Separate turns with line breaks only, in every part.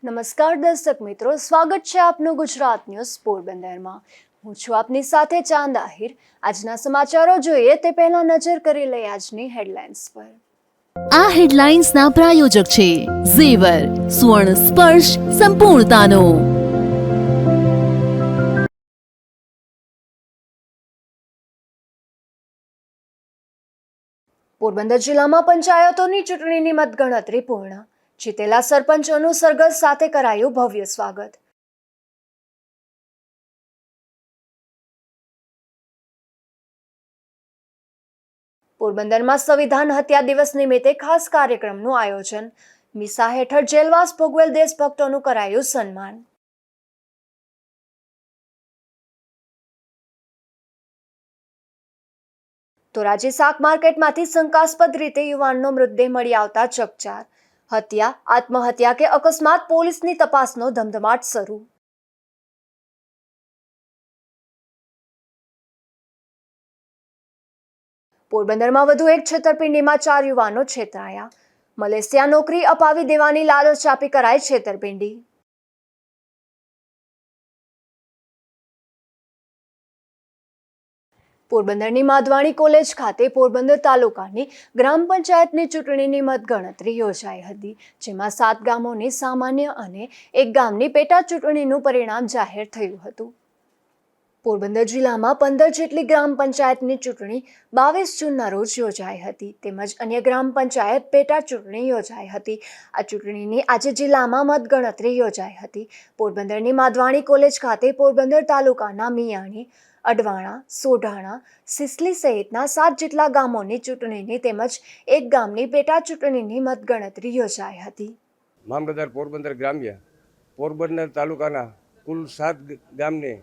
નમસ્કાર દર્શક મિત્રો, સ્વાગત છે આપનું ગુજરાત ન્યૂઝ પોરબંદરમાં। હું છું આપની સાથે ચાંદ આહિર। આજના સમાચારો જોઈએ તે પહેલા નજર કરી લઈએ આજની હેડલાઇન્સ પર।
આ હેડલાઇન્સના પ્રાયોજક છે ઝેવર, સુવર્ણ સ્પર્શ સંપૂર્ણતાનો।
પોરબંદર જિલ્લામાં પંચાયતોની ચૂંટણીની મતગણતરી પૂર્ણ। જીતેલા સરપંચોનું સરઘસ સાથે કરાયું ભવ્ય સ્વાગત। પોરબંદરમાં સંવિધાન હત્યા દિવસ નિમિત્તે ખાસ કાર્યક્રમનું આયોજન। મીસા હેઠળ જેલવાસ ભોગવેલ દેશભક્તોનું કરાયું સન્માન। ધોરાજી શાક માર્કેટમાંથી શંકાસ્પદ રીતે યુવાનનો મૃતદેહ મળી આવતા ચકચાર। હત્યા, આત્મહત્યા કે અકસ્માત, પોલીસની તપાસનો ધમધમાટ શરૂ। પોરબંદરમાં વધુ એક છેતરપિંડીમાં 4 યુવાનો છેતરાયા। મલેશિયા નોકરી અપાવી દેવાની લાલચ આપી કરાઈ છેતરપિંડી। પોરબંદરની માધવાણી કોલેજ ખાતે પોરબંદર તાલુકાની ગ્રામ પંચાયતની ચૂંટણીની મતગણતરી યોજાઈ હતી, જેમાં 7 ગામોની સામાન્ય અને 1 ગામની પેટા ચૂંટણીનું પરિણામ જાહેર થયું હતું। પોરબંદર જિલ્લામાં 15 જેટલી ગ્રામ પંચાયતની ચૂંટણી 22 જૂનના રોજ યોજાઈ હતી, તેમજ અન્ય ગ્રામ પંચાયત પેટા ચૂંટણી યોજાઈ હતી। આ ચૂંટણીની આજે જિલ્લામાં મતગણતરી યોજાઈ હતી। પોરબંદરની માધવાણી કોલેજ ખાતે પોરબંદર તાલુકાના મિયાણી, અડવાણા, સોઢાણા, સિસલી સહિતના 7 જેટલા ગામોની ચૂંટણીની તેમજ 1 ગામની પેટા ચૂંટણીની મતગણતરી યોજાઈ હતી।
મામલતદાર પોરબંદર ગ્રામ્ય પોરબંદર તાલુકાના કુલ 7 ગામની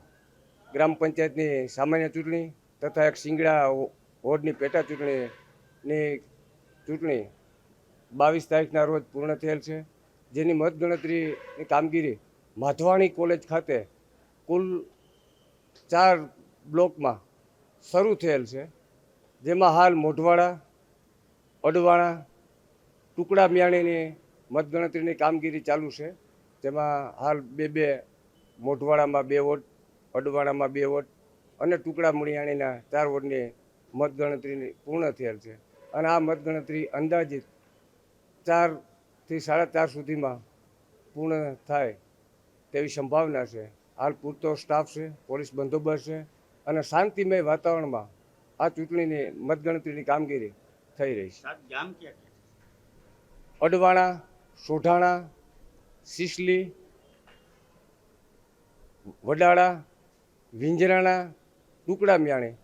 ગ્રામ પંચાયતની સામાન્ય ચૂંટણી તથા એક સિંગડા વોર્ડની પેટા ચૂંટણી 22 તારીખના રોજ પૂર્ણ થયેલ છે, જેની મતગણતરીની કામગીરી માધવાણી કોલેજ ખાતે કુલ 4 બ્લોકમાં શરૂ થયેલ છે, જેમાં હાલ મોઢવાડા, અડવાણા, ટુકડા મિયાણીની મતગણતરીની કામગીરી ચાલુ છે, જેમાં હાલ 2 મોઢવાડામાં 2 વોટ, અડવાણામાં 2 વોટ અને ટુકડા મિયાણીના 4 વોટની મતગણતરી પૂર્ણ થયેલ છે અને આ મતગણતરી અંદાજિત 4 થી 4:30 સુધીમાં પૂર્ણ થાય તેવી સંભાવના છે। હાલ પૂરતો સ્ટાફ છે, પોલીસ બંદોબસ્ત છે અને શાંતિમય વાતાવરણમાં આ ચૂંટણીની મતગણતરીની કામગીરી થઈ રહી છે। અડવાણા, સોઢાણા, સિસલી, વડાળા, વિંજરાણા, ટુકડા મિયાણી।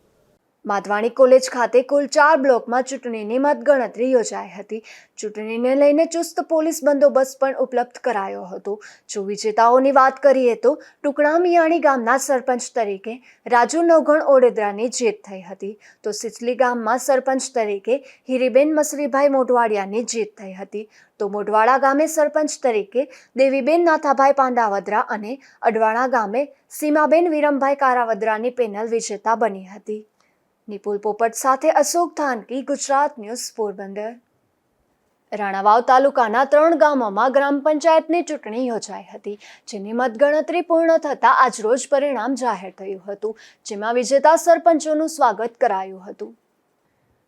માધવાણી કોલેજ ખાતે કુલ 4 બ્લોકમાં ચૂંટણીની મતગણતરી યોજાઈ હતી। ચૂંટણીને લઈને ચુસ્ત પોલીસ બંદોબસ્ત પણ ઉપલબ્ધ કરાયો હતો। જો વિજેતાઓની વાત કરીએ તો ટુકડા મિયાણી ગામના સરપંચ તરીકે રાજુ નવઘણ ઓડેદરાની જીત થઈ હતી, તો સિસલી ગામમાં સરપંચ તરીકે હિરીબેન મસરીભાઈ મોઢવાડિયાની જીત થઈ હતી, તો મોઢવાડા ગામે સરપંચ તરીકે દેવીબેન નાથાભાઈ પાંડાવદરા અને અડવાણા ગામે સીમાબેન વિરમભાઈ કારાવદરાની પેનલ વિજેતા બની હતી। નિપુલ પોપટ સાથે અશોક થાનકી, ગુજરાત ન્યૂઝ પોરબંદર। રાણાવાવ તાલુકાના 3 ગામોમાં ગ્રામ પંચાયતની ચૂંટણી યોજાઈ હતી, જેની મતગણતરી પૂર્ણ થતાં આજરોજ પરિણામ જાહેર થયું હતું, જેમાં વિજેતા સરપંચોનું સ્વાગત કરાયું હતું।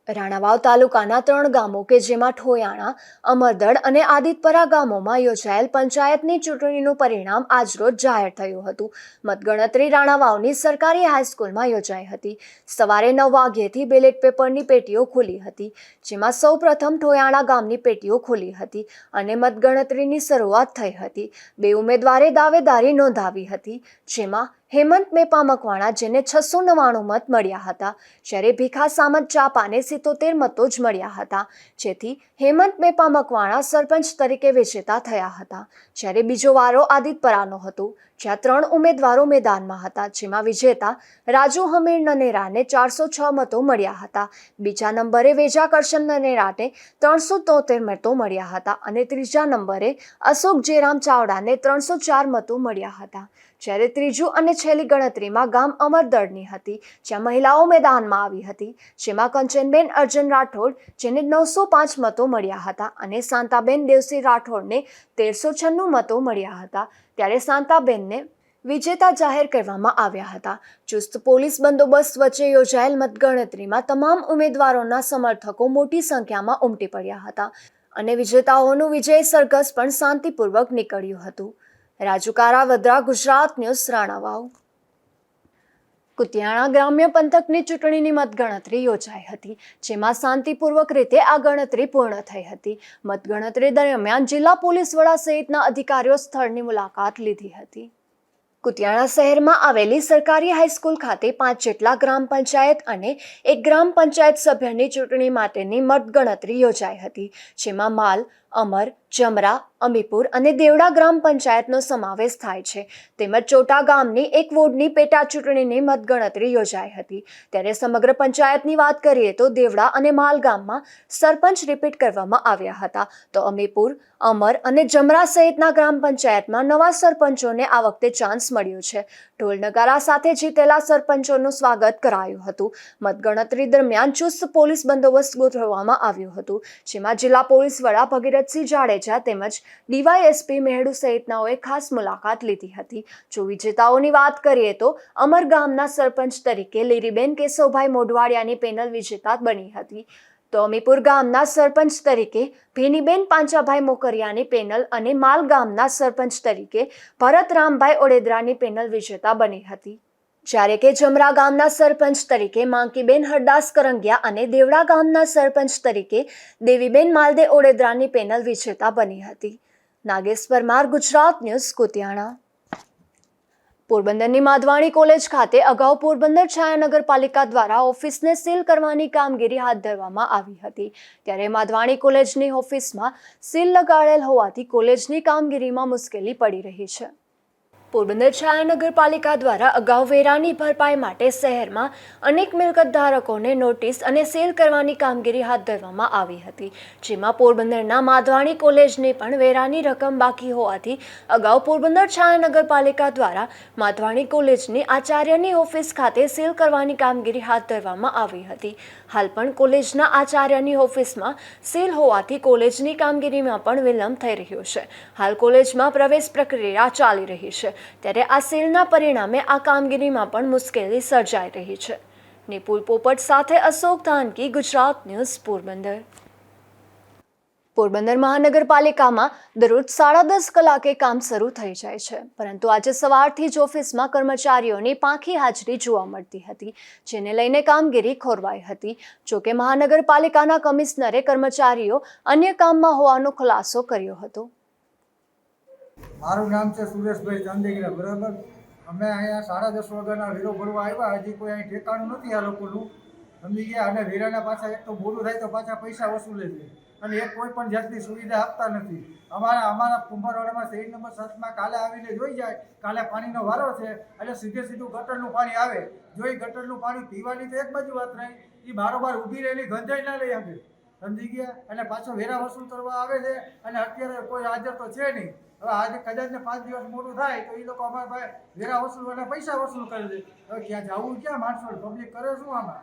રાણાવાવ તાલુકાના 3 ગામો કે જેમાં ઠોયાણા, અમરદડ અને આદિતપરા ગામોમાં યોજાયેલ પંચાયતની ચૂંટણીનું પરિણામ આજરોજ જાહેર થયું હતું। મતગણતરી રાણાવાવની સરકારી હાઈસ્કૂલમાં યોજાઈ હતી। સવારે 9 વાગ્યેથી બેલેટ પેપરની પેટીઓ ખુલી હતી, જેમાં સૌપ્રથમ ઠોયાણા ગામની પેટીઓ ખુલી હતી અને મતગણતરીની શરૂઆત થઈ હતી। 2 ઉમેદવારે દાવેદારી નોંધાવી હતી, જેમાં હેમંત મેપા મકવાણા જેને 699 મત મળ્યા હતા, જ્યારે ભીખા સામત ચાપાને 77 મતો જ મળ્યા હતા, જેથી હેમંત મેપા મકવાણા સરપંચ તરીકે વિજેતા થયા હતા। જ્યારે બીજો વારો આદિતપરાનો હતો, જ્યાં 3 ઉમેદવારો મેદાનમાં હતા, જેમાં વિજેતા રાજુ હમીર નનેરાને 406 મતો મળ્યા હતા, બીજા નંબરે વેજા કરશન નનેરાને 373 મતો મળ્યા હતા અને ત્રીજા નંબરે અશોક જેરામ ચાવડાને 304 મતો મળ્યા હતા। જ્યારે ત્રીજું અને છેલ્લી ગણતરીમાં ગામ અમરદળની હતી, જ્યાં મહિલાઓ મેદાનમાં આવી હતી, જેમાં કંચનબેન અર્જન રાઠોડ જેને 905 મતો મળ્યા હતા અને શાંતાબેન દેવસિંહ રાઠોડને 1396 મતો મળ્યા હતા. ત્યારે શાંતાબેનને વિજેતા જાહેર કરવામાં આવ્યા હતા. ચુસ્ત પોલીસ બંદોબસ્ત વચ્ચે યોજાયેલ મતગણતરીમાં તમામ ઉમેદવારોના સમર્થકો મોટી સંખ્યામાં ઉમટી પડ્યા હતા અને વિજેતાઓનું વિજય સરઘસ પણ શાંતિપૂર્વક નીકળ્યું હતું. રાજુ કારાવદ્રા, ગુજરાત ન્યૂઝ, રાણાવાવ. કુતિયાણા ગ્રામ્ય પંથકની ચૂંટણીની મતગણતરી યોજાઈ હતી, જેમાં શાંતિપૂર્વક રીતે આ ગણતરી પૂર્ણ થઈ હતી. મતગણતરી દરમિયાન જિલ્લા પોલીસ વડા સહિતના અધિકારીઓ સ્થળની મુલાકાત લીધી હતી. કુતિયાણા શહેરમાં આવેલી સરકારી હાઈસ્કૂલ ખાતે 5 જેટલા ગ્રામ પંચાયત અને 1 ગ્રામ પંચાયત સભ્યની ચૂંટણી માટેની મતગણતરી યોજાઈ હતી, જેમાં માલ, અમર, જમરા, અમીપુર અને દેવડા ગ્રામ પંચાયતનો સમાવેશ થાય છે. તેમજ ચોટા ગામની 1 વોર્ડની પેટા ચૂંટણીની મતગણતરી યોજાઈ હતી. ત્યારે સમગ્ર પંચાયતની વાત કરીએ તો દેવડા અને માલ ગામમાં સરપંચ રિપીટ કરવામાં આવ્યા હતા, તો અમીપુર, અમર અને જમરા સહિતના ગ્રામ પંચાયતમાં નવા સરપંચોને આ વખતે ચાન્સ મળ્યો છે. ઢોલ નગારા સાથે જીતેલા સરપંચોનું સ્વાગત કરાયું હતું. મતગણતરી દરમિયાન ચુસ્ત પોલીસ બંદોબસ્ત ગોઠવવામાં આવ્યો હતો, જેમાં જિલ્લા પોલીસ વડા ભગીરથસિંહ જાડેજા તેમજ ડીવાયએસપી મેહડુ સહિતનાઓએ ખાસ મુલાકાત લીધી હતી. જો વિજેતાઓની વાત કરીએ તો અમર ગામના સરપંચ તરીકે લીરીબેન કેશવભાઈ મોઢવાડિયાની પેનલ વિજેતા બની હતી, તો અમીપુર ગામના સરપંચ તરીકે ભીનીબેન પાંચાભાઈ મોકરિયાની પેનલ અને માલ ગામના સરપંચ તરીકે ભરતરામભાઈ ઓડેદરાની પેનલ વિજેતા બની હતી. જ્યારે કે જમરા ગામના સરપંચ તરીકે માંકીબેન હરદાસ કરંગિયા અને દેવડા ગામના સરપંચ તરીકે દેવીબેન માલદે ઓડેદરાની પેનલ વિજેતા બની હતી. નાગેશ પરમાર, ગુજરાત ન્યૂઝ, કુતિયાણા. પોરબંદરની માધવાણી કોલેજ ખાતે અગાઉ પોરબંદર છાયા નગરપાલિકા દ્વારા ઓફિસને સીલ કરવાની કામગીરી હાથ ધરવામાં આવી હતી. ત્યારે માધવાણી કોલેજની ઓફિસમાં સીલ લગાડેલ હોવાથી કોલેજની કામગીરીમાં મુશ્કેલી પડી રહી છે. પોરબંદર છાયા નગરપાલિકા દ્વારા અગાઉ વેરાની ભરપાઈ માટે શહેરમાં અનેક મિલકત ધારકોને નોટિસ અને સીલ કરવાની કામગીરી હાથ ધરવામાં આવી હતી, જેમાં પોરબંદરના માધવાણી કોલેજને પણ વેરાની રકમ બાકી હોવાથી અગાઉ પોરબંદર છાયા નગરપાલિકા દ્વારા માધવાણી કોલેજની આચાર્યની ઓફિસ ખાતે સીલ કરવાની કામગીરી હાથ ધરવામાં આવી હતી. હાલ પણ કોલેજના આચાર્યની ઓફિસમાં સીલ હોવાથી કોલેજની કામગીરીમાં પણ વિલંબ થઈ રહ્યો છે. હાલ કોલેજમાં પ્રવેશ પ્રક્રિયા ચાલી રહી છે, ત્યારે આ સીલના પરિણામે આ કામગીરીમાં પણ મુશ્કેલી સર્જાઈ રહી છે. નિપુલ પોપટ સાથે અશોક ધાનકી, ગુજરાત ન્યૂઝ, પોરબંદર. પોરબંદર મહાનગરપાલિકામાં દરરોજ 10:30 કલાકે કામ શરૂ થઈ જાય છે, પરંતુ આજે સવારથી જ ઓફિસમાં કર્મચારીઓની પાંખી હાજરી જોવા મળતી હતી, જેને લઈને કામગીરી ખોરવાઈ હતી. જોકે મહાનગરપાલિકાના કમિશનરે કર્મચારીઓ અન્ય કામમાં હોવાનો ખુલાસો કર્યો હતો.
મારું નામ છે સુરેશભાઈ ચાંદેગીરા, બરાબર. અમે અહીંયા 10:30 વાગ્યાના વેરો ભરવા આવ્યા, હજી કોઈ અહીં ઠેકાણું નથી આ લોકોનું, સમજી ગયા. અને વેરાના પાછા એક તો મોડું થાય તો પાછા પૈસા વસૂલે છે અને એક કોઈ પણ જાતની સુવિધા આપતા નથી. અમારા કુંભારવાડામાં શેરી નંબર 7માં કાલે આવીને જોઈ જાય, કાલે પાણીનો વારો છે એટલે સીધું ગટરનું પાણી આવે. જો એ ગટરનું પાણી પીવાની તો એક બાજુ વાત રહી, એ બારોબાર ઊભી રહેલી ગંધાઈ ના લઈ શકે, સમજી ગયા. અને પાછો વેરા વસૂલ કરવા આવે છે અને અત્યારે કોઈ હાજર તો છે નહીં. હવે આજે કદાચ ને 5 દિવસ મોડું થાય તો એ લોકો અમારા પાસે વેરા વસૂલવાના પૈસા વસૂલ કરે છે. હવે ક્યાં જવું, ક્યાં માણસો પબ્લિક કરે શું આમાં?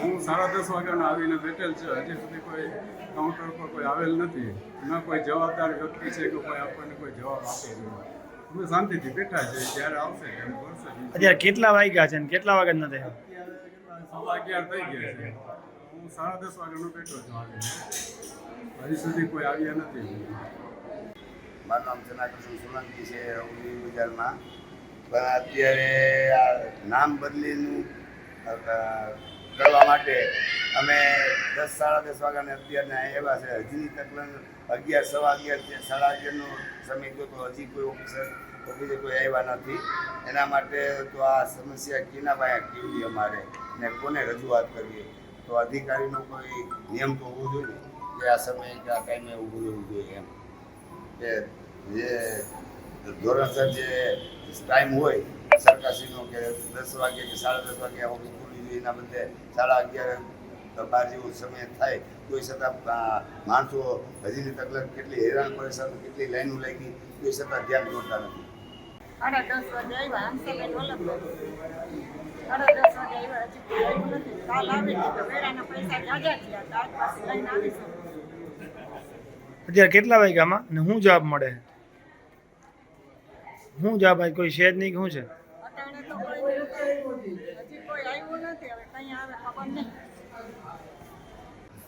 હું 10:30 વાગ્યાનો આવીને બેઠેલ છે, હજી સુધી કોઈ કાઉન્ટર પર કોઈ આવેલ નથી, ન કોઈ જવાબદાર વ્યક્તિ છે કે કોઈ આપણને કોઈ જવાબ આપે છે. અમે શાંતિથી બેઠા છે, જ્યારે આવશે એમ કરશે.
અત્યારે કેટલા વાગ્યા છે ને કેટલા વાગ્યા નથી?
11:15 થઈ ગયા છે. હું 10:30 વાગ્યાનો બેઠો છું આવીને, હજી સુધી કોઈ આવ્યા નથી.
મારું નામ જનાકૃષ્ણ સોલંકી છે, ઉલી બજારમાં. પણ અત્યારે આ નામ બદલીનું કરવા માટે અમે 10-10:30 વાગ્યાને અત્યારને આવ્યા છે. હજી તકલીફ 11, સવા 11, 11:30નો સમય ગયો તો હજી કોઈ ઓફિસે કોઈ આવ્યા નથી. એના માટે તો આ સમસ્યા કેના પાસે કેવી અમારે ને કોને રજૂઆત કરીએ? તો અધિકારીનો કોઈ નિયમ તો હોવો જોઈએ ને કે આ સમયે કે આ ટાઈમે ઊભું રહેવું જોઈએ એમ, કે જે ધોરણસર જે ટાઈમ હોય સરકારશ્રીનો કે 10 વાગે કે 10:30 વાગે ઓફિસ ખુલી જોઈએ, એના બદલે 11:30-12 જેવો સમય થાય તો એ છતાં માણસો હજીની તકલીફ કેટલી હેરાન પરેશાન, કેટલી લાઈનો લાગી તો એ છતાં ધ્યાન દોરતા નથી.
10:30 વાગે આવ્યા હંસાબેન વલ્લભભાઈ 10:30 વાગે આવ્યા હજી કોઈ આવ્યું નથી કાલ આવી તો વેરાના પૈસા જાજા થયા તો આજ પાછી લઈને આવીશું
અત્યારે કેટલા વાગ્યામાં ને શું જવાબ મળે શું જવાબ આજ કોઈ છે જ નહીં કે શું છે
અટાણે તો કોઈ હજી કોઈ આવ્યું નથી હવે કઈ આવે ખબર નહીં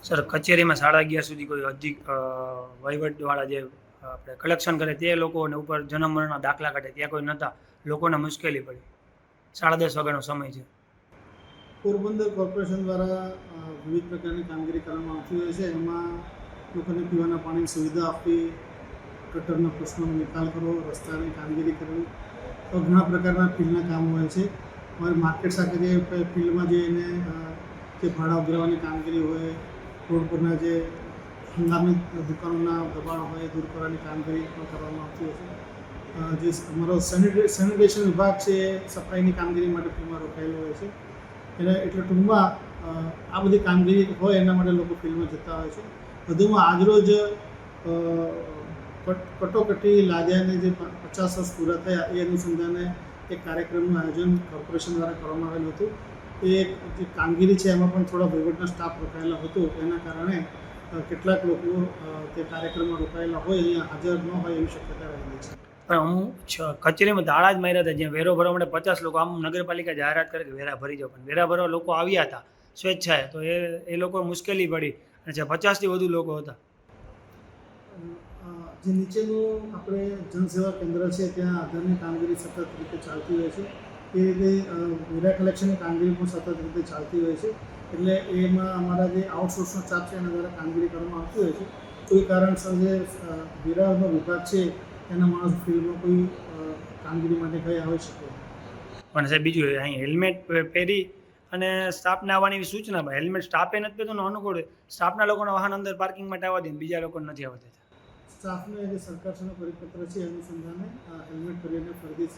સર કચેરીમાં 11:30 સુધી કોઈ હજી વહીવટવાળા જે આપણે કલેક્શન કરે તે લોકોને ઉપર જન્મ મરણના દાખલા કાઢે ત્યાં કોઈ નહોતા લોકોને મુશ્કેલી પડી 10:30 વાગ્યાનો સમય છે
પોરબંદર કોર્પોરેશન દ્વારા વિવિધ પ્રકારની કામગીરી કરવામાં આવતી હોય છે. એમાં લોકોને પીવાના પાણીની સુવિધા આપવી, ગટરના પ્રશ્નોનો નિકાલ કરવો, રસ્તાની કામગીરી કરવી, તો ઘણા પ્રકારના ફિલ્ડના કામ હોય છે. અમારી માર્કેટ સાથે જે ફિલ્ડમાં જે એને જે ભાડા ઉઘરાવવાની કામગીરી હોય, રોડ પરના જે હંગામી દુકાનોના દબાણ હોય દૂર કરવાની કામગીરી પણ કરવામાં આવતી હોય છે. જે અમારો સેનિટેશન વિભાગ છે સફાઈની કામગીરી માટે ફિલ્ડમાં રોકાયેલો હોય છે. એટલે ટૂંકમાં આ બધી કામગીરી હોય એના માટે લોકો ફિલ્ડમાં જતા હોય છે. વધુમાં આજરોજ કટોકટી લાદ્યાને જે 50 વર્ષ પૂરા થયા એ અનુસંધાને એક કાર્યક્રમનું આયોજન કોર્પોરેશન દ્વારા કરવામાં આવેલું હતું. એ જે કામગીરી છે એમાં પણ થોડા વહીવટના સ્ટાફ રોકાયેલો હતો. એના કારણે કેટલાક લોકો તે કાર્યક્રમમાં રોકાયેલા હોય અહીંયા હાજર ન હોય એવી શક્યતા રહેલી છે.
પણ હું કચેરીમાં દાડા જ માર્યા હતા જ્યાં વેરો ભરવા માટે 50 લોકો આમ નગરપાલિકા જાહેરાત કરે કે વેરા ભરી જાઓ પણ વેરા ભરવા લોકો આવ્યા હતા સ્વેચ્છાએ તો એ લોકો મુશ્કેલી પડી અને જે 50થી વધુ લોકો હતા.
જે નીચેનું આપણે જનસેવા કેન્દ્ર છે ત્યાં આધારની કામગીરી સતત રીતે ચાલતી હોય છે. એ રીતે વેરા કલેક્શનની કામગીરી પણ સતત રીતે ચાલતી હોય છે. એટલે એમાં અમારા જે આઉટસોર્સનો સ્ટાફ છે એના દ્વારા કામગીરી કરવામાં આવતી હોય છે. કોઈ કારણસર જે વેરાનો વિભાગ છે એના માણસ ફિલ્ડમાં કોઈ કામગીરી માટે ગઈ આવી શકે.
પણ સાહેબ બીજું અહીં હેલ્મેટ પહેરી અને સ્ટાફને આવવાની સૂચના ભાઈ હેલ્મેટ સ્ટાફે નથી પહેરતું અનુકૂળ સ્ટાફના લોકોના વાહન અંદર પાર્કિંગ માટે આવવા દે બીજા લોકોને નથી આવવા દેતા.
સ્ટાફને જે સરકારશ્રીનો પરિપત્ર છે એ અનુસંધાને હેલ્મેટ પહેરીને ફરજી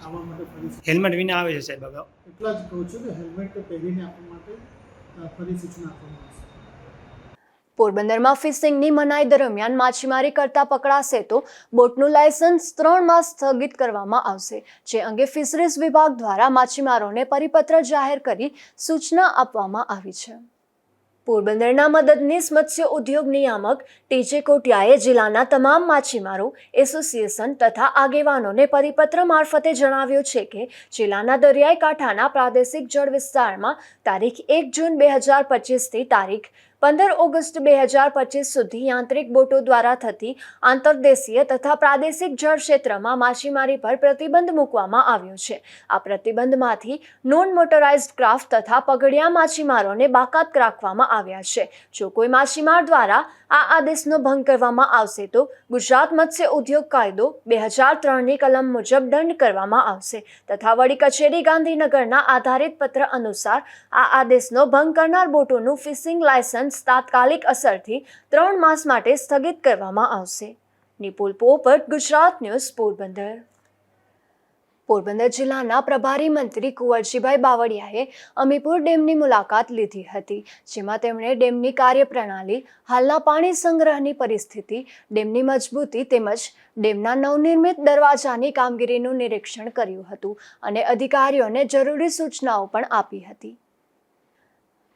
આવવા માટે ફરી
હેલ્મેટ વિના આવે છે સાહેબ હવે
એટલા જ કહું છું કે હેલ્મેટ પહેરીને આપવા માટે ફરી સૂચના આપવામાં આવશે.
પોરબંદરમાં ફિશિંગની મનાઈ દરમિયાન માછીમારી કરતા પકડાશે તો બોટનું લાયસન્સ 3 માસ સ્થગિત કરવામાં આવશે. જે અંગે ફિશરીઝ વિભાગ દ્વારા માછીમારોને પરિપત્ર જાહેર કરી સૂચના આપવામાં આવી છે. પોરબંદરના મદદનીશ મત્સ્ય ઉદ્યોગ નિયામક ટીજે કોટિયાએ જિલ્લાના તમામ માછીમારો એસોસિએશન તથા આગેવાનોને પરિપત્ર મારફતે જણાવ્યું છે કે જિલ્લાના દરિયાઈ કાંઠાના પ્રાદેશિક જળ વિસ્તારમાં તારીખ 1 જૂન 2025થી તારીખ 15 ઓગસ્ટ 2025 સુધી યાંત્રિક બોટો દ્વારા થતી આંતરદેશીય તથા પ્રાદેશિક જળ ક્ષેત્રમાં માછીમારી પર પ્રતિબંધ મૂકવામાં આવ્યો છે. આ પ્રતિબંધમાંથી નોન મોટરાઇઝ્ડ ક્રાફ્ટ તથા પગડિયા માછીમારોને બાકાત રાખવામાં આવ્યા છે. જો કોઈ માછીમાર દ્વારા આ આદેશનો ભંગ કરવામાં આવશે તો ગુજરાત મત્સ્ય ઉદ્યોગ કાયદો 2003ની કલમ મુજબ દંડ કરવામાં આવશે તથા વડી કચેરી ગાંધીનગરના આધારિત પત્ર અનુસાર આ આદેશનો ભંગ કરનાર બોટોનું ફિશિંગ લાયસન્સ તાત્કાલિક અસરથી 3 માસ માટે સ્થગિત કરવામાં આવશે. નિપુલ પોપટ, ગુજરાત ન્યૂઝ, પોરબંદર. પોરબંદર જિલ્લાના પ્રભારી મંત્રી કુંવરજીભાઈ બાવળિયાએ અમીપુર ડેમની મુલાકાત લીધી હતી. જેમાં તેમણે ડેમની કાર્યપ્રણાલી, હાલના પાણી સંગ્રહની પરિસ્થિતિ, ડેમની મજબૂતી તેમજ ડેમના નવનિર્મિત દરવાજાની કામગીરીનું નિરીક્ષણ કર્યું હતું અને અધિકારીઓને જરૂરી સૂચનાઓ પણ આપી હતી.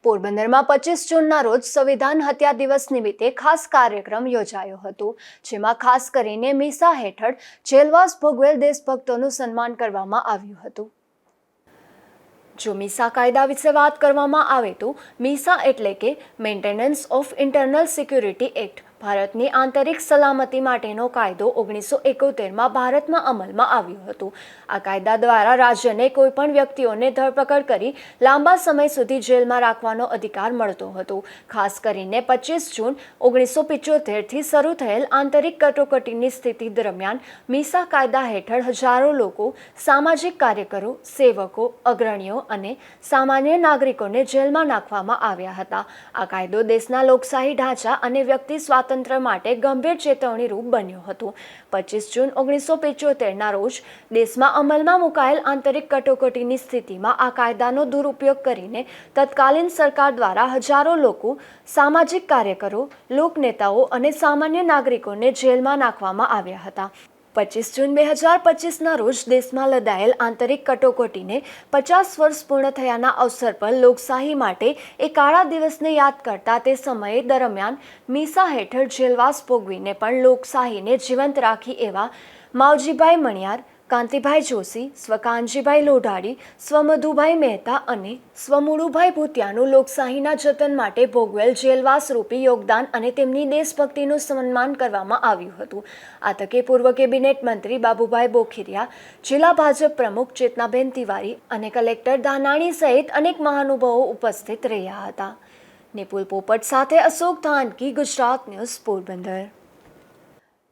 પોરબંદરમાં 25 જૂનના રોજ સંવિધાન હત્યા દિવસ નિમિત્તે ખાસ કાર્યક્રમ યોજાયો હતો. જેમાં ખાસ કરીને મીસા હેઠળ જેલવાસ ભોગવેલ દેશભક્તોનું સન્માન કરવામાં આવ્યું હતું. જો મીસા કાયદા વિશે વાત કરવામાં આવે તો મીસા એટલે કે maintenance of internal security act ભારતની આંતરિક સલામતી માટેનો કાયદો 1971માં ભારતમાં અમલમાં આવ્યો હતો. આ કાયદા દ્વારા રાજ્યને કોઈપણ વ્યક્તિઓને ધરપકડ કરી લાંબા સમય સુધી જેલમાં રાખવાનો અધિકાર મળતો હતો. ખાસ કરીને 25 જૂન 1975થી શરૂ થયેલ આંતરિક કટોકટીની સ્થિતિ દરમિયાન મીસા કાયદા હેઠળ હજારો લોકો, સામાજિક કાર્યકરો, સેવકો, અગ્રણીઓ અને સામાન્ય નાગરિકોને જેલમાં નાખવામાં આવ્યા હતા. આ કાયદો દેશના લોકશાહી ઢાંચા અને વ્યક્તિ સ્વાતંત્ર્ય માટે ગંભીર ચેતવણીરૂપ બન્યો હતો. 25 જૂન 1975ના રોજ દેશમાં અમલમાં મુકાયેલ આંતરિક કટોકટીની સ્થિતિમાં આ કાયદાનો દુરુપયોગ કરીને તત્કાલીન સરકાર દ્વારા હજારો લોકો, સામાજિક કાર્યકરો, લોકનેતાઓ અને સામાન્ય નાગરિકોને જેલમાં નાખવામાં આવ્યા હતા. 25 જૂન 2025ના રોજ દેશમાં લદાયેલ આંતરિક કટોકટીને 50 વર્ષ પૂર્ણ થયાના અવસર પર લોકશાહી માટે એ કાળા દિવસને યાદ કરતા તે સમયે દરમિયાન મીસા હેઠળ જેલવાસ ભોગવીને પણ લોકશાહીને જીવંત રાખી એવા માવજીભાઈ મણિયાર, કાંતિભાઈ જોશી, સ્વકાનજીભાઈ લોઢાડી, સ્વમધુભાઈ મહેતા અને સ્વમુળુભાઈ ભૂતિયાનું લોકશાહીના જતન માટે ભોગવેલ જેલવાસ રૂપી યોગદાન અને તેમની દેશભક્તિનું સન્માન કરવામાં આવ્યું હતું. આ તકે પૂર્વ કેબિનેટ મંત્રી બાબુભાઈ બોખીરિયા, જિલ્લા ભાજપ પ્રમુખ ચેતનાબેન તિવારી અને કલેક્ટર ધાનાણી સહિત અનેક મહાનુભાવો ઉપસ્થિત રહ્યા હતા. નિપુલ પોપટ સાથે અશોક ધાનકી, ગુજરાત ન્યૂઝ, પોરબંદર.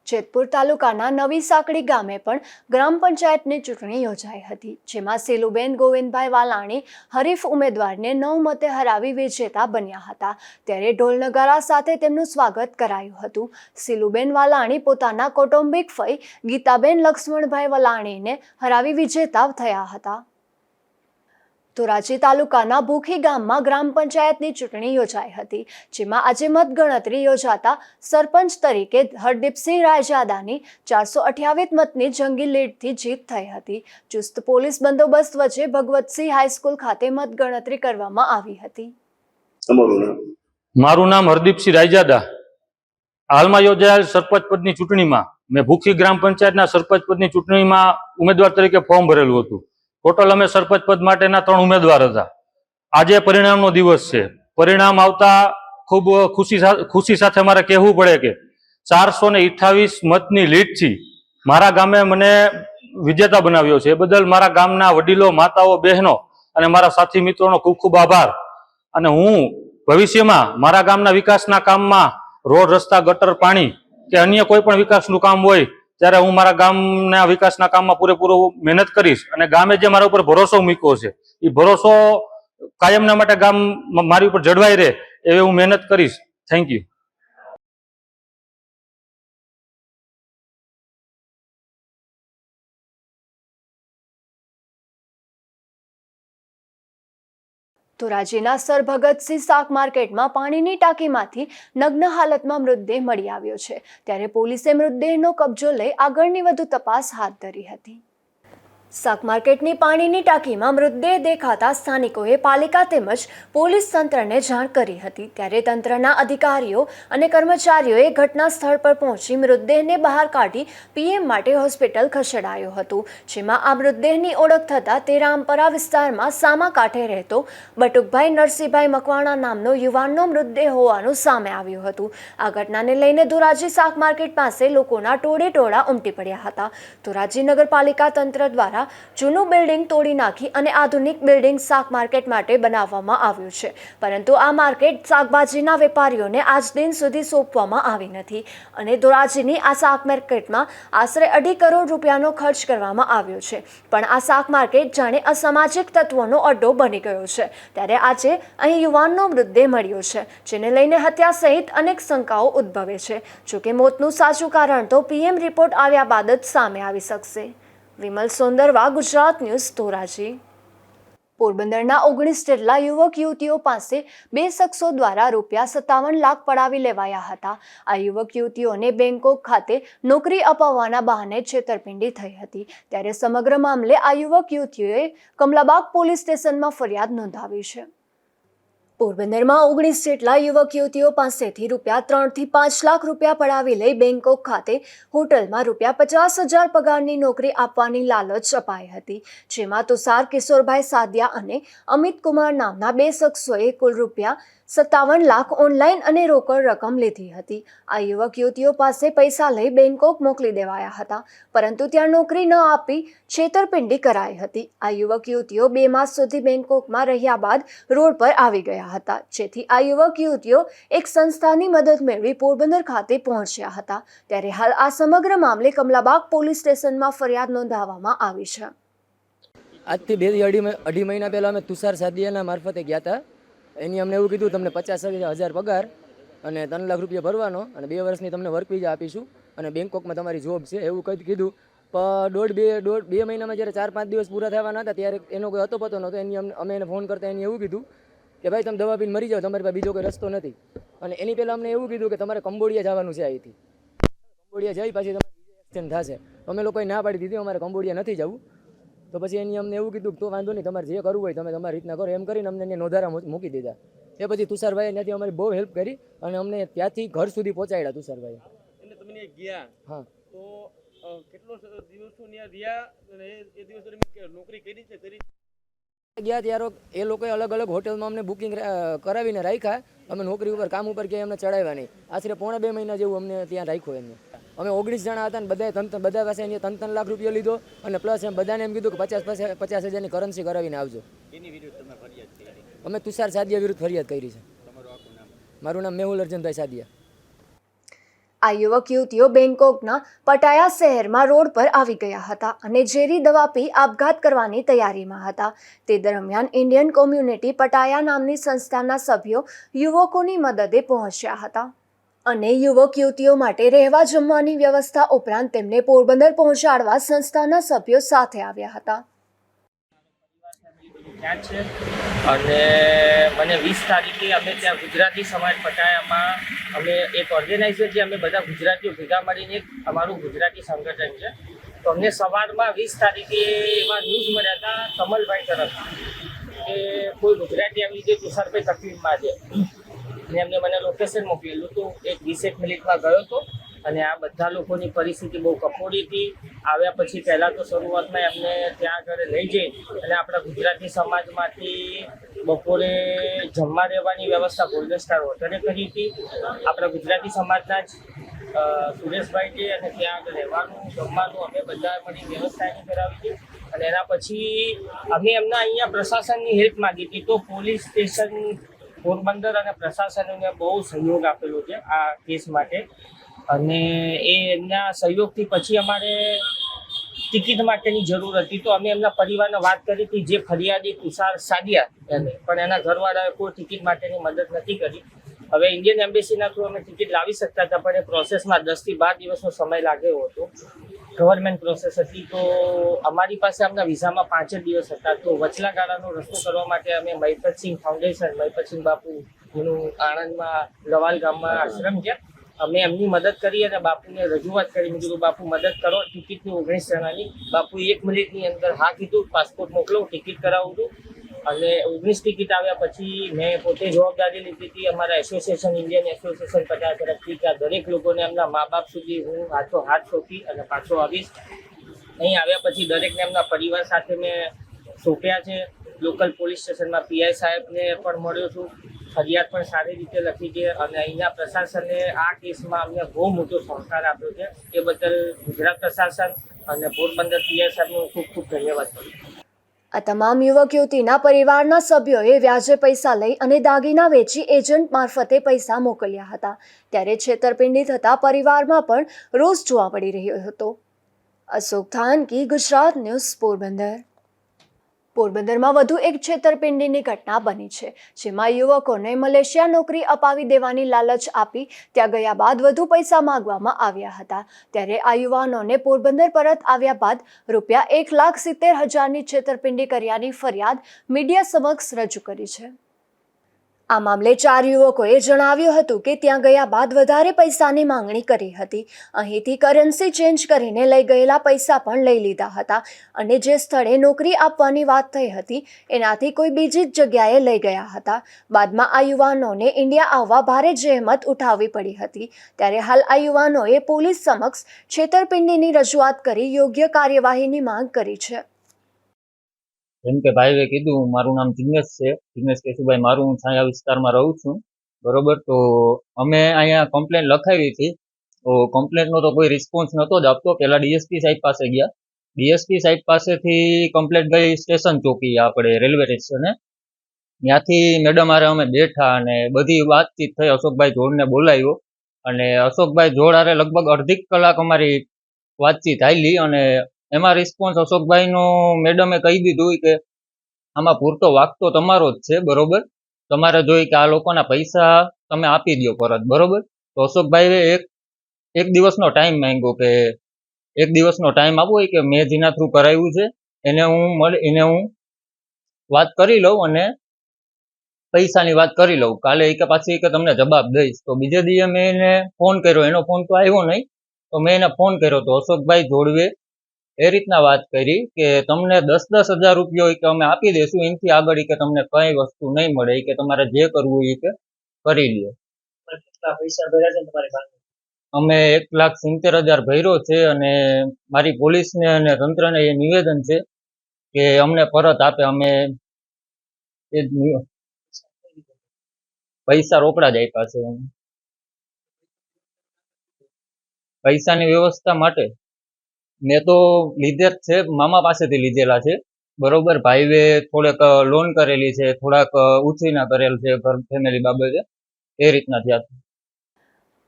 જેતપુર તાલુકાના નવી સાંકડી ગામે પણ ગ્રામ પંચાયતની ચૂંટણી યોજાઈ હતી, જેમાં સેલુબેન ગોવિંદભાઈ વાલાણી હરીફ ઉમેદવારને 9 મતે હરાવી વિજેતા બન્યા હતા. ત્યારે ઢોલ નગારા સાથે તેમનું સ્વાગત કરાયું હતું. સેલુબેન વાલાણી પોતાના કૌટુંબિક ફઈ ગીતાબેન લક્ષ્મણભાઈ વાલાણીને હરાવી વિજેતા થયા હતા. ધોરાજી તાલુકાના ભૂખી ગામમાં ગ્રામ પંચાયતની ચૂંટણી યોજાઈ હતી, જેમાં આજે મતગણતરી યોજાતા સરપંચ તરીકે હરદીપસિંહ રાયજાદાની 428 મતની જંગી લીડથી જીત થઈ હતી. ચુસ્ત પોલીસ બંદોબસ્ત વચ્ચે ભગવતસિંહ હાઈસ્કૂલ ખાતે મતગણતરી કરવામાં આવી હતી.
મારું નામ હરદીપસિંહ રાયજાદા. હાલમાં યોજાયેલ સરપંચ પદની ચૂંટણીમાં મેં ભૂખી ગ્રામ પંચાયતના સરપંચ પદની ચૂંટણીમાં ઉમેદવાર તરીકે ફોર્મ ભરેલું હતું. ટોટલ અમે સરપંચ પદ માટેના 3 ઉમેદવાર હતા. આજે પરિણામનો દિવસ છે. પરિણામ આવતા ખૂબ ખુશી સાથે મારે કહેવું પડે કે 428 મતની લીડથી મારા ગામે મને વિજેતા બનાવ્યો છે. એ બદલ મારા ગામના વડીલો, માતાઓ, બહેનો અને મારા સાથી મિત્રોનો ખૂબ ખૂબ આભાર. અને હું ભવિષ્યમાં મારા ગામના વિકાસના કામમાં રોડ, રસ્તા, ગટર, પાણી કે અન્ય કોઈ પણ વિકાસનું કામ હોય ત્યારે હું મારા ગામના વિકાસના કામમાં પૂરેપૂરો મહેનત કરીશ. અને ગામે જે મારા ઉપર ભરોસો મૂક્યો છે એ ભરોસો કાયમના માટે ગામ મારી ઉપર જળવાઈ રહે એવી હું મહેનત કરીશ. Thank you.
ધોરાજીના સર ભગતસિંહ શાક માર્કેટમાં પાણીની ટાંકીમાંથી નગ્ન હાલતમાં મૃતદેહ મળી આવ્યો છે. ત્યારે પોલીસે મૃતદેહનો કબજો લઈ આગળની વધુ તપાસ હાથ ધરી હતી. શાક માર્કેટની પાણીની ટાંકીમાં મૃતદેહ દેખાતા સ્થાનિકોએ પાલિકા તેમજ પોલીસ તંત્રને જાણ કરી હતી. ત્યારે તંત્રના અધિકારીઓ અને કર્મચારીઓએ ઘટના સ્થળ પર પહોંચી મૃતદેહને બહાર કાઢી પીએમ માટે હોસ્પિટલ ખસેડાયો હતો, જેમાં આ મૃતદેહની ઓળખ થતાં તે રામપરા વિસ્તારમાં સામા કાંઠે રહેતો બટુકભાઈ નરસિંહભાઈ મકવાણા નામનો યુવાનનો મૃતદેહ હોવાનું સામે આવ્યું હતું. આ ઘટનાને લઈને ધોરાજી શાક માર્કેટ પાસે લોકોના ટોળે ઉમટી પડ્યા હતા. ધોરાજી નગરપાલિકા તંત્ર દ્વારા જૂનું બિલ્ડિંગ તોડી નાખી અને આધુનિક બિલ્ડિંગ શાક માર્કેટ માટે બનાવવામાં આવ્યું છે, પરંતુ આ માર્કેટ શાકભાજીના વેપારીઓને આજ દિન સુધી સોંપવામાં આવી નથી. અને ધોરાજીની આ શાક માર્કેટમાં આશરે 2.5 કરોડ રૂપિયાનો ખર્ચ કરવામાં આવ્યો છે, પણ આ શાક માર્કેટ જાણે અસામાજિક તત્વોનો અડ્ડો બની ગયો છે. ત્યારે આજે અહીં યુવાનનો મૃતદેહ મળ્યો છે, જેને લઈને હત્યા સહિત અનેક શંકાઓ ઉદ્ભવે છે. જોકે મોતનું સાચું કારણ તો પીએમ રિપોર્ટ આવ્યા બાદ જ સામે આવી શકશે. વિમલ સોંદરવા, ગુજરાત ન્યૂઝ, ધોરાજી. પોરબંદરના 19 જેટલા યુવક યુવતીઓ પાસે 2 શખ્સો દ્વારા ₹57 લાખ પડાવી લેવાયા હતા. આ યુવક યુવતીઓને બેંકોક ખાતે નોકરી અપાવવાના બહાને છેતરપિંડી થઈ હતી. ત્યારે સમગ્ર મામલે આ યુવક યુવતીઓએ કમલાબાગ પોલીસ સ્ટેશનમાં ફરિયાદ નોંધાવી છે. પોરબંદરમાં 19 જેટલા યુવક યુવતીઓ પાસેથી ₹3 થી 5 લાખ રૂપિયા પડાવી લઈ બેંકોક ખાતે હોટલમાં ₹50,000 પગારની નોકરી આપવાની લાલચ અપાઈ હતી, જેમાં તુષાર કિશોરભાઈ સાદિયા અને અમિત કુમાર નામના 2 શખ્સોએ કુલ ₹57 લાખ ઓનલાઈન અને રોકડ રકમ લીધી હતી. આ યુવક યુવતીઓ પાસે પૈસા લઈ બેંકોક મોકલી દેવાયા હતા, પરંતુ ત્યાં નોકરી ન આપી છેતરપિંડી કરાઈ હતી. આ યુવક યુવતીઓ 2 માસ સુધી બેંકોકમાં રહ્યા બાદ રોડ પર આવી ગયા હતા, જેથી આ યુવક યુવતીઓ એક સંસ્થાની મદદ મેળવી પોરબંદર ખાતે પહોંચ્યા હતા. ત્યારે હાલ આ સમગ્ર મામલે કમલાબાગ પોલીસ સ્ટેશનમાં ફરિયાદ નોંધાવવામાં આવી છે.
આજથી 2-2.5 મહિના પહેલા અમે તુષાર સાદિયાના મારફતે ગયા હતા. એની અમને એવું કીધું તમને 50,000 પગાર અને 3 લાખ રૂપિયા ભરવાનો અને 2 વર્ષની તમને વર્ક વિઝા આપીશું અને બેંકોકમાં તમારી જોબ છે એવું કંઈ કીધું. પણ 2 મહિનામાં જ્યારે 4-5 દિવસ પૂરા થવાના હતા ત્યારે એનો કોઈ હતો પતો નહોતો. અમે એને ફોન કરતા એને એવું કીધું કે ભાઈ તમે દવા પીને મરી જાઓ, તમારી પાસે બીજો કોઈ રસ્તો નથી. અને એની પહેલાં અમને એવું કીધું કે તમારે કંબોડિયા જવાનું છે. અહીંથી કંબોડિયા જઈ પાછી તમારે થશે. અમે લોકોએ ના પાડી દીધી, અમારે કંબોડિયા નથી જવું. તો પછી એની અમને એવું કીધું કે તો વાંધો નહીં, તમારે જે કરવું હોય તમે તમારી રીતના કરો, એમ કરીને અમને એને નોધારા મૂકી દીધા. એ પછી તુષારભાઈએ ત્યાંથી અમારી બહુ હેલ્પ કરી અને અમને ત્યાંથી ઘર સુધી પહોંચાડ્યા તુષારભાઈ.
એટલે તમે ગયા
હા,
તો કેટલો દિવસો ત્યાં રહ્યા અને એ દિવસ દરમિયાન નોકરી કરી
ગયા ત્યારે એ લોકોએ અલગ અલગ હોટલમાં અમને બુકિંગ કરાવીને રાખ્યા. અમે નોકરી ઉપર કામ ઉપર ક્યાંય અમને ચડાવ્યા નહીં. આશરે 1.5 મહિના જેવું અમને ત્યાં રાખ્યો એમને. અમે 19 જણા હતા ને બધા પાસે અહીંયા 3 લાખ રૂપિયા લીધો અને પ્લસ એમ બધાને એમ કીધું કે 50,000ની કરન્સી કરાવીને આવજો.
એની વિરુદ્ધ તમે ફરિયાદ કરી?
અમે તુષાર સાદિયા વિરુદ્ધ ફરિયાદ કરી છે.
તમારું આખું નામ?
મારું નામ મેહુલ અર્જુનભાઈ સાદિયા.
આ યુવક યુવતીઓ બેંકોકના પટાયા શહેરમાં રોડ પર આવી ગયા હતા અને ઝેરી દવા પી આપઘાત કરવાની તૈયારીમાં હતા. તે દરમિયાન ઇન્ડિયન કોમ્યુનિટી પટાયા નામની સંસ્થાના સભ્યો યુવકોની મદદે પહોંચ્યા હતા અને યુવક યુવતીઓ માટે રહેવા જમવાની વ્યવસ્થા ઉપરાંત તેમને પોરબંદર પહોંચાડવા સંસ્થાના સભ્યો સાથે આવ્યા હતા.
ત્યાં છે અને મને 20 તારીખે અમે ત્યાં ગુજરાતી સમાજ પટાયામાં અમે એક ઓર્ગેનાઇઝર છે, અમે બધા ગુજરાતીઓ ભેગા મળીને એક અમારું ગુજરાતી સંગઠન છે. તો અમને સવારમાં 20 તારીખે એવા ન્યૂઝ મળ્યા હતા કમલભાઈ તરફથી કે કોઈ ગુજરાતી આવી રીતે તુષારભાઈ તકલીફમાં છે અને એમને મને લોકેશન મોકલેલું હતું. એક 20 મિનિટમાં ગયો હતો અને આ બધા લોકોની પરિસ્થિતિ બહુ કફોડી હતી. આવ્યા પછી પહેલાં તો શરૂઆતમાં એમને ત્યાં આગળ લઈ જઈ અને આપણા ગુજરાતી સમાજમાંથી બપોરે જમવા રહેવાની વ્યવસ્થા ગોલ્ડન સ્ટાર હોટલે કરી હતી. આપણા ગુજરાતી સમાજના જ સુરેશભાઈ છે અને ત્યાં આગળ રહેવાનું જમવાનું અમે બધા મળી વ્યવસ્થા એની કરાવી હતી. અને એના પછી અમે એમના અહીંયા પ્રશાસનની હેલ્પ માગી હતી. તો પોલીસ સ્ટેશન પોરબંદર અને પ્રશાસનને બહુ સહયોગ આપેલો છે આ કેસ માટે અને એમના સહયોગથી પછી અમારે ટિકિટ માટેની જરૂર હતી. તો અમે એમના પરિવારને વાત કરી હતી, જે ફરિયાદી તુષાર સાદિયા એને, પણ એના ઘરવાળાએ કોઈ ટિકિટ માટેની મદદ નથી કરી. હવે ઇન્ડિયન એમ્બેસીના થ્રુ અમે ટિકિટ લાવી શકતા હતા, પણ એ પ્રોસેસમાં 10 થી 12 દિવસનો સમય લાગ્યો હતો. ગવર્મેન્ટ પ્રોસેસ હતી. તો અમારી પાસે આમના વિઝામાં 5 જ દિવસ હતા. તો વચલા ગાળાનો રસ્તો કરવા માટે અમે મહિપતસિંહ ફાઉન્ડેશન, મહિપતસિંહ બાપુ એનું આણંદમાં લવાલ ગામમાં આશ્રમ છે, અમે એમની મદદ કરી અને બાપુને રજૂઆત કરી. મેં કીધું બાપુ મદદ કરો ટિકિટની 19 જણાની. બાપુએ 1 મિનિટની અંદર હા કીધું, પાસપોર્ટ મોકલો, ટિકિટ કરાવું છું. અને 19 ટિકિટ આવ્યા પછી મેં પોતે જવાબદારી લીધી હતી અમારા એસોસિએશન, ઇન્ડિયન એસોસિએશન પટાયા તરફથી કે આ દરેક લોકોને એમના મા બાપ સુધી હું હાથ સોંપી અને પાછો આવીશ. અહીં આવ્યા પછી દરેકને એમના પરિવાર સાથે મેં સોંપ્યા છે. લોકલ પોલીસ સ્ટેશનમાં પીઆઈ સાહેબને પણ મળ્યો છું, ફરિયાદ પણ સારી રીતે લખી છે અને અહીંના પ્રશાસને આ કેસમાં અમને બહુ મોટો સહકાર આપ્યો છે. એ બદલ ગુજરાત પ્રશાસન અને પોરબંદર પીઆઈ સાહેબનો ખૂબ ખૂબ ધન્યવાદ કરું.
આ તમામ યુવક યુવતીના પરિવારના સભ્યોએ વ્યાજે પૈસા લઈ અને દાગીના વેચી એજન્ટ મારફતે પૈસા મોકલ્યા હતા. ત્યારે છેતરપિંડી થતા પરિવારમાં પણ રોષ જોવા મળી રહ્યો હતો. અશોક થાનકી, ગુજરાત ન્યૂઝ, પોરબંદર. પોરબંદરમાં વધુ એક છેતરપિંડીની ઘટના બની છે, જેમાં યુવકોને મલેશિયા નોકરી અપાવી દેવાની લાલચ આપી ત્યાં ગયા બાદ વધુ પૈસા માંગવામાં આવ્યા હતા. ત્યારે આ યુવાનોને પોરબંદર પરત આવ્યા બાદ ₹1,70,000ની છેતરપિંડી કર્યાની ફરિયાદ મીડિયા સમક્ષ રજૂ કરી છે. આ મામલે 4 યુવકોએ જણાવ્યું હતું કે ત્યાં ગયા બાદ વધારે પૈસાની માંગણી કરી હતી. અહીંથી કરન્સી ચેન્જ કરીને લઈ ગયેલા પૈસા પણ લઈ લીધા હતા અને જે સ્થળે નોકરી આપવાની વાત થઈ હતી એનાથી કોઈ બીજી જ જગ્યાએ લઈ ગયા હતા. બાદમાં આ યુવાનોને ઇન્ડિયા આવવા ભારે જહેમત ઉઠાવવી પડી હતી. ત્યારે હાલ આ યુવાનોએ પોલીસ સમક્ષ છેતરપિંડીની રજૂઆત કરી યોગ્ય કાર્યવાહીની માંગ કરી છે.
જેમ કે ભાઈએ કીધું, મારું નામ જિગ્નેશ છે, જિગ્નેશ કેશુભાઈ. મારું હું છાયા વિસ્તારમાં રહું છું, બરોબર. તો અમે અહીંયા કમ્પ્લેન લખાવી હતી. તો કમ્પ્લેનનો તો કોઈ રિસ્પોન્સ નહોતો જ આપતો. પહેલા ડીએસપી સાહેબ પાસે ગયા. ડીએસપી સાહેબ પાસેથી કમ્પ્લેન ગઈ સ્ટેશન ચોકી, આપણે રેલવે સ્ટેશને. ત્યાંથી મેડમ હારે અમે બેઠા અને બધી વાતચીત થઈ. અશોકભાઈ જોડને બોલાવ્યો અને અશોકભાઈ જોડ હારે લગભગ અડધી કલાક અમારી વાતચીત હાલી અને એમાં રિસ્પોન્સ અશોકભાઈનો મેડમે કહી દીધું કે આમાં પૂરતો વાંક તો તમારો જ છે, બરોબર. તમારે જોઈ કે આ લોકોના પૈસા તમે આપી દો પરત, બરોબર. તો અશોકભાઈએ એક દિવસનો ટાઈમ માંગ્યો કે 1 દિવસનો ટાઈમ આપવો હોય કે મેં જેના થ્રુ કરાવ્યું છે એને હું વાત કરી લઉં અને પૈસાની વાત કરી લઉં. કાલે કે પાછી કે તમને જવાબ દઈશ. તો બીજે દિવસે મેં એને ફોન કર્યો, એનો ફોન તો આવ્યો નહીં.
તો મેં એને ફોન કર્યો તો અશોકભાઈ જોડવે એ રીતના વાત કરી કે તમને 10,000 રૂપિયા કે અમે આપી દઈશું, એનાથી આગળ કે તમને કઈ વસ્તુ નહીં મળે, કે તમારે જે કરવું એ કે કરી લ્યો.
પૈસા ભર્યા છે તમારી પાસે?
અમે 1,70,000 ભર્યો છે અને મારી પોલીસને અને તંત્રને એ નિવેદન છે કે અમને પરત આપે. અમે એ પૈસા રોકડા જ આપ્યા છે. પૈસાની વ્યવસ્થા માટે મેં તો લીધે જ છે, મામા પાસેથી લીધેલા છે. બરોબર, ભાઈએ થોડેક લોન કરેલી છે, થોડાક ઉછીના કરેલ છે ઘર ફેમિલી બાબતે, એ રીતના થયા.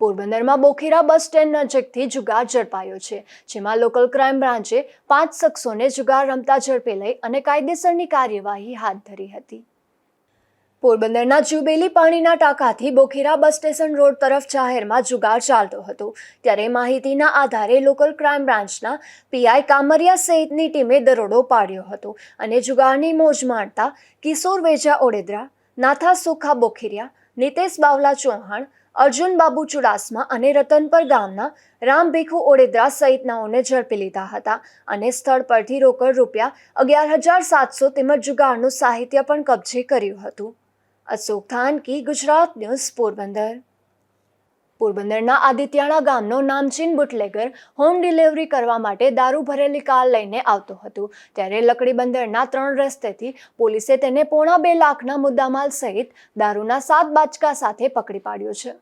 પોરબંદરમાં બોખીરા બસ સ્ટેન્ડ નજીકથી જુગાર ઝડપાયો છે, જેમાં લોકલ ક્રાઇમ બ્રાન્ચે 5 શખ્સોને જુગાર રમતા ઝડપી લઈ અને કાયદેસરની કાર્યવાહી હાથ ધરી હતી. પોરબંદરના જુબેલી પાણીના ટાંકાથી બોખીરા બસ સ્ટેશન રોડ તરફ જાહેરમાં જુગાર ચાલતો હતો, ત્યારે માહિતીના આધારે લોકલ ક્રાઇમ બ્રાન્ચના પીઆઈ કામરિયા સહિતની ટીમે દરોડો પાડ્યો હતો અને જુગારની મોજ માણતા કિશોર વેજા ઓડેદરા, નાથા સુખા બોખીરિયા, નિતેશ બાવલા ચૌહાણ, અર્જુન બાબુ ચુડાસમા અને રતનપર ગામના રામ ભીખુ ઓડેદરા સહિતનાઓને ઝડપી લીધા હતા અને સ્થળ પરથી રોકડ રૂપિયા 11,700 તેમજ જુગારનું સાહિત્ય પણ કબજે કર્યું હતું. અશોક થાનકી, ગુજરાત ન્યૂઝ, પોરબંદર. પોરબંદરના આદિત્યાણા ગામનો નામચીન બુટલેગર હોમ ડિલિવરી કરવા માટે દારૂ ભરેલી કાર લઈને આવતો હતો, ત્યારે લકડીબંદરના 3 રસ્તેથી પોલીસે તેને 2.5 લાખના મુદ્દામાલ સહિત દારૂના 7 બાચકા સાથે પકડી પાડ્યો છે.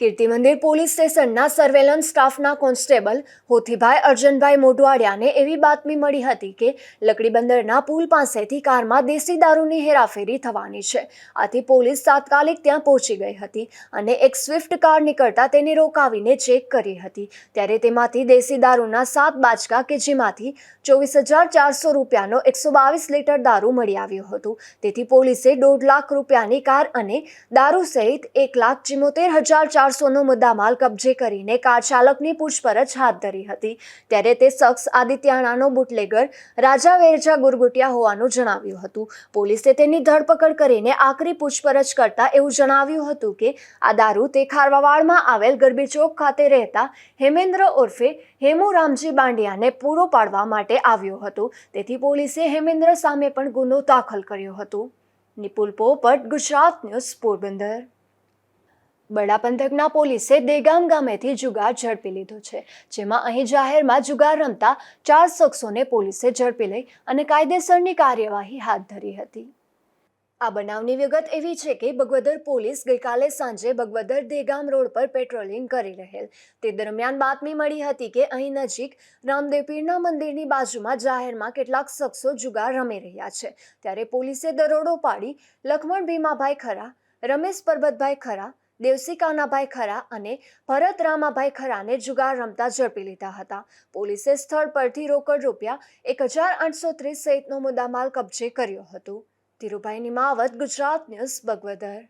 કીર્તિ મંદિર પોલીસ સ્ટેશનના સર્વેલન્સ સ્ટાફના કોન્સ્ટેબલ હોથીભાઈ અર્જનભાઈ મોઢવાડિયાને એવી બાતમી મળી હતી કે લકડીબંદરના પુલ પાસેથી કારમાં દેશી દારૂની હેરાફેરી થવાની છે. આથી પોલીસ તાત્કાલિક ત્યાં પહોંચી ગઈ હતી અને એક સ્વિફ્ટ કાર નીકળતા તેને રોકાવીને ચેક કરી હતી, ત્યારે તેમાંથી દેશી દારૂના 7 બાચકા કે જેમાંથી 24,400 રૂપિયાનો 122 લીટર દારૂ મળી આવ્યો હતો. તેથી પોલીસે 1.5 લાખ રૂપિયાની કાર અને દારૂ સહિત 1,74,400 નો મુદ્દામાલ કબજે કરીને કાર ચાલકની પૂછપરછ હાથ ધરી હતી, ત્યારે તે શખ્સ આદિત્યાણાનો બુટલેગર રાજા વેરજા ગુરગુટિયા હોવાનું જણાવ્યું હતું. પોલીસે તેની ધરપકડ કરીને આકરી પૂછપરછ કરતા એવું જણાવ્યું હતું કે આ દારૂ તે ખારવાવાડમાં આવેલ ગરબી ચોક ખાતે રહેતા હેમેન્દ્ર ઉર્ફે હેમુ રામજી બાંડિયાને પૂરો પાડવા માટે આવ્યો હતો. તેથી પોલીસે હેમેન્દ્ર સામે પણ ગુનો દાખલ કર્યો હતો. નિપુલ પોપટ, ગુજરાત ન્યૂઝ, પોરબંદર. બડા પંથકના પોલીસે દેગામ ગામેથી જુગાર ઝડપી લીધો છે, જેમાં અહીં જાહેરમાં જુગાર રમતા 4 શખ્સોને પોલીસે ઝડપી લઈ અને કાયદેસરની કાર્યવાહી હાથ ધરી હતી. આ બનાવની વિગત એવી છે કે બગવદર પોલીસ ગઈકાલે સાંજે બગવદર દેગામ રોડ પર પેટ્રોલિંગ કરી રહેલ તે દરમિયાન બાતમી મળી હતી કે અહીં નજીક રામદેવ પીરના મંદિરની બાજુમાં જાહેરમાં કેટલાક શખ્સો જુગાર રમી રહ્યા છે, ત્યારે પોલીસે દરોડો પાડી લખમણ ભીમાભાઈ ખરા, રમેશ પરબતભાઈ ખરા, દેવસી કાનાભાઈ ખરા અને ભરત રામાભાઈ ખરાને જુગાર રમતા ઝડપી લીધા હતા. પોલીસે સ્થળ પરથી રોકડ રૂપિયા 1,830 સહિતનો મુદ્દામાલ કબજે કર્યો હતો. ધીરુભાઈ નિમાવત, ગુજરાત ન્યૂઝ, બગવદર.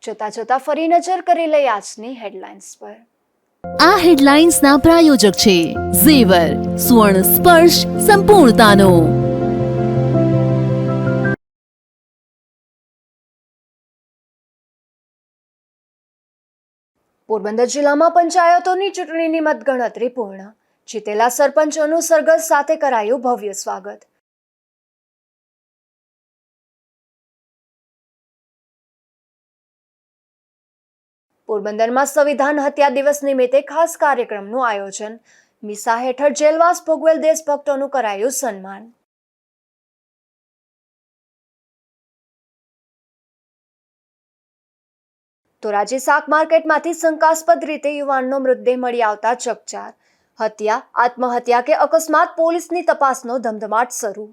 જોતા ફરી નજર કરી લઈ આજની હેડલાઇન્સ પર.
આ હેડલાઇન્સના પ્રાયોજક છે ઝેવર, સુવર્ણ સ્પર્શ સંપૂર્ણતાનો.
પોરબંદર જિલ્લામાં પંચાયતોની ચૂંટણીની મતગણતરી પૂર્ણ. જીતેલા સરપંચોનું સરઘસ સાથે કરાયું ભવ્ય સ્વાગત. પોરબંદરમાં સંવિધાન હત્યા દિવસ નિમિત્તે ખાસ કાર્યક્રમનું આયોજન. મિસા હેઠળ જેલવાસ ભોગવેલ દેશભક્તોનું કરાયું સન્માન. ધોરાજી શાક માર્કેટમાંથી શંકાસ્પદ રીતે યુવાનનો મૃતદેહ મળી આવતા ચકચાર. હત્યા, આત્મહત્યા કે અકસ્માત, પોલીસની તપાસનો ધમધમાટ શરૂ.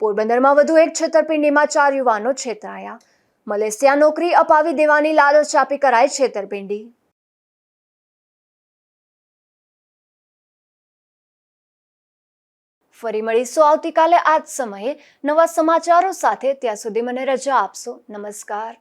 પોરબંદરમાં વધુ એક છેતરપિંડીમાં 4 યુવાનો છેતરાયા. મલેશિયા નોકરી અપાવી દેવાની લાલચ આપી કરાઈ છેતરપિંડી. ફરી મળીશું આવતીકાલે આ જ સમયે નવા સમાચારો સાથે. ત્યાં સુધી મને રજા આપશો. નમસ્કાર.